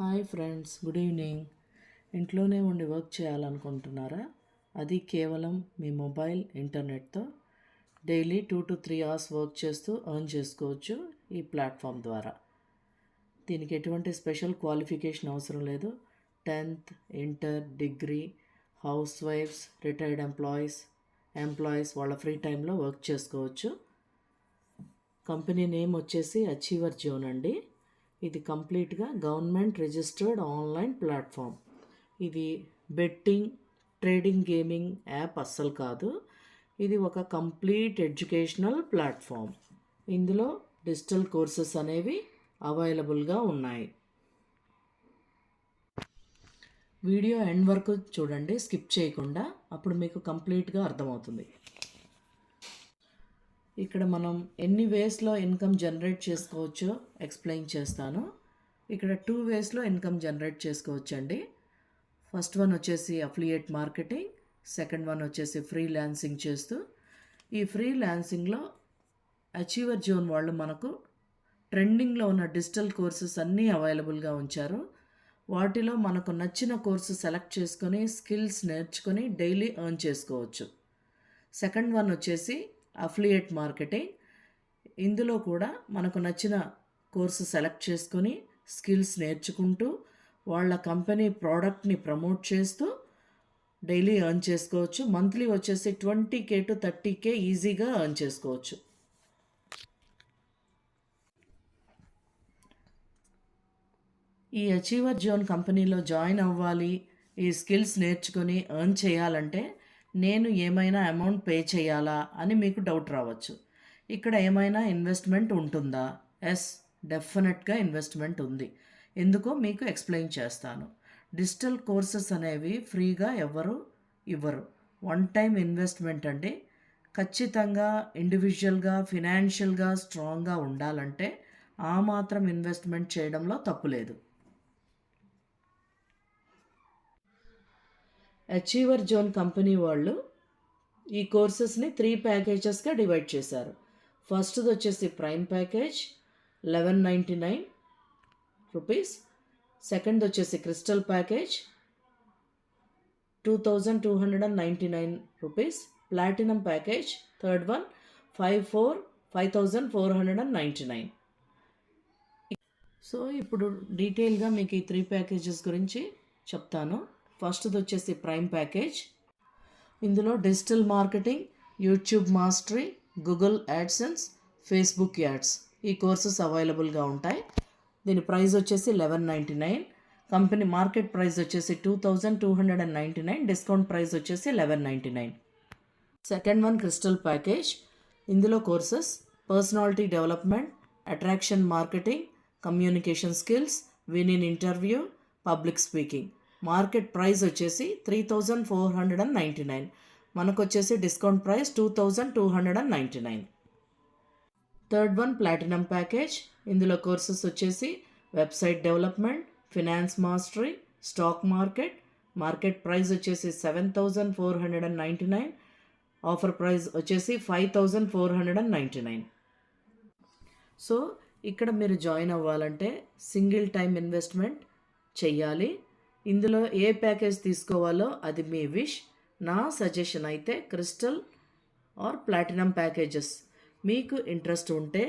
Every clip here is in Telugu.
Hi friends, good evening. ఇంట్లోనే ఉండి వర్క్ చేయాలనుకుంటున్నారా? అది కేవలం మీ మొబైల్ ఇంటర్నెట్తో డైలీ 2 to 3 hours వర్క్ చేస్తూ ఎర్న్ చేసుకోవచ్చు ఈ ప్లాట్ఫామ్ ద్వారా. దీనికి ఎటువంటి స్పెషల్ క్వాలిఫికేషన్ అవసరం లేదు. 10th, ఇంటర్, డిగ్రీ, హౌస్ వైఫ్స్, రిటైర్డ్ ఎంప్లాయీస్ వాళ్ళ ఫ్రీ టైంలో వర్క్ చేసుకోవచ్చు. కంపెనీ నేమ్ వచ్చేసి అచీవర్ జోన్ అండి. ఇది కంప్లీట్గా గవర్నమెంట్ రిజిస్టర్డ్ ఆన్లైన్ ప్లాట్ఫామ్. ఇది బెట్టింగ్, ట్రేడింగ్, గేమింగ్ యాప్ అస్సలు కాదు. ఇది ఒక కంప్లీట్ ఎడ్యుకేషనల్ ప్లాట్ఫామ్. ఇందులో డిజిటల్ కోర్సెస్ అనేవి అవైలబుల్గా ఉన్నాయి. వీడియో ఎండ్ వరకు చూడండి, స్కిప్ చేయకుండా. అప్పుడు మీకు కంప్లీట్గా అర్థమవుతుంది. ఇక్కడ మనం ఎన్ని వేస్లో ఇన్కమ్ జనరేట్ చేసుకోవచ్చో ఎక్స్ప్లెయిన్ చేస్తాను. ఇక్కడ 2 వేస్లో ఇన్కమ్ జనరేట్ చేసుకోవచ్చు అండి. ఫస్ట్ వన్ వచ్చేసి అఫిలియేట్ మార్కెటింగ్, సెకండ్ వన్ వచ్చేసి ఫ్రీలాన్సింగ్ చేస్తూ. ఈ ఫ్రీలాన్సింగ్లో అచీవర్ జోన్ వాళ్ళు మనకు ట్రెండింగ్లో ఉన్న డిజిటల్ కోర్సెస్ అన్నీ అవైలబుల్గా ఉంచారు. వాటిలో మనకు నచ్చిన కోర్సు సెలెక్ట్ చేసుకొని స్కిల్స్ నేర్చుకొని డైలీ ఎర్న్ చేసుకోవచ్చు. సెకండ్ వన్ వచ్చేసి అఫిలియేట్ మార్కెటింగ్. ఇందులో కూడా మనకు నచ్చిన కోర్సు సెలెక్ట్ చేసుకొని స్కిల్స్ నేర్చుకుంటూ వాళ్ళ కంపెనీ ప్రోడక్ట్ని ప్రమోట్ చేస్తూ డైలీ ఎర్న్ చేసుకోవచ్చు. మంత్లీ వచ్చేసి 20K to 30K ఈజీగా ఎర్న్ చేసుకోవచ్చు. ఈ అచీవర్ జోన్ కంపెనీలో జాయిన్ అవ్వాలి, ఈ స్కిల్స్ నేర్చుకొని ఎర్న్ చేయాలంటే నేను ఏమైనా అమౌంట్ పే చేయాలా అని మీకు డౌట్ రావచ్చు. ఇక్కడ ఏమైనా ఇన్వెస్ట్మెంట్ ఉంటుందా? ఎస్, డెఫినెట్గా ఇన్వెస్ట్మెంట్ ఉంది. ఎందుకో మీకు ఎక్స్ప్లెయిన్ చేస్తాను. డిజిటల్ కోర్సెస్ అనేవి ఫ్రీగా ఎవరు ఇవ్వరు. వన్ టైం ఇన్వెస్ట్మెంట్ అండి. ఖచ్చితంగా ఇండివిజువల్గా ఫినాన్షియల్గా స్ట్రాంగ్గా ఉండాలంటే ఆ మాత్రం ఇన్వెస్ట్మెంట్ చేయడంలో తప్పులేదు. అచీవర్ జోన్ కంపెనీ వాళ్ళు ఈ కోర్సెస్ని 3 ప్యాకేజెస్గా డివైడ్ చేశారు. ఫస్ట్ది వచ్చేసి ప్రైమ్ ప్యాకేజ్ 1199 రూపీస్. సెకండ్ వచ్చేసి crystal package 2299 rupees. Platinum package third one 5499. So ఇప్పుడు డీటెయిల్గా మీకు ఈ 3 ప్యాకేజెస్ గురించి చెప్తాను. ఫస్ట్ది వచ్చేసి ప్రైమ్ ప్యాకేజ్. ఇందులో digital marketing, YouTube mastery, Google AdSense, Facebook ads ఈ కోర్సెస్ అవైలబుల్గా ఉంటాయి. దీని ప్రైస్ వచ్చేసి 1199. కంపెనీ మార్కెట్ ప్రైస్ వచ్చేసి 2299. డిస్కౌంట్ ప్రైస్ వచ్చేసి 1199. Second one crystal package. ఇందులో courses personality development, attraction marketing, communication skills, win in interview, public speaking. Market price వచ్చేసి 3499. మనకు వచ్చేసి discount price 2299. Third one platinum package. ఇందులో కోర్సెస్ వచ్చేసి website development, finance mastery, stock market price వచ్చేసి 7499. ఆఫర్ ప్రైస్ వచ్చేసి 5499. సో ఇక్కడ మీరు జాయిన్ అవ్వాలంటే సింగిల్ టైం ఇన్వెస్ట్మెంట్ చెయ్యాలి. ఇందులో ఏ ప్యాకేజ్ తీసుకోవాలో అది మీ విష్. నా సజెషన్ అయితే క్రిస్టల్ ఆర్ ప్లాటినం ప్యాకేజెస్. మీకు ఇంట్రెస్ట్ ఉంటే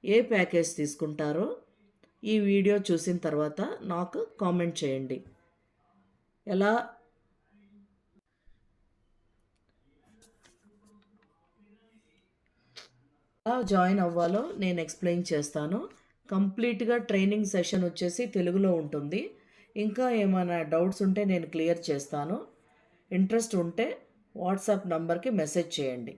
ఏ ప్యాకేజ్ తీసుకుంటారో ఈ వీడియో చూసిన తర్వాత నాకు కామెంట్ చేయండి. ఎలా జాయిన్ అవ్వాలో నేను ఎక్స్ప్లెయిన్ చేస్తాను. కంప్లీట్గా ట్రైనింగ్ సెషన్ వచ్చేసి తెలుగులో ఉంటుంది. ఇంకా ఏమైనా డౌట్స్ ఉంటే నేను క్లియర్ చేస్తాను. ఇంట్రెస్ట్ ఉంటే వాట్సాప్ నంబర్కి మెసేజ్ చేయండి.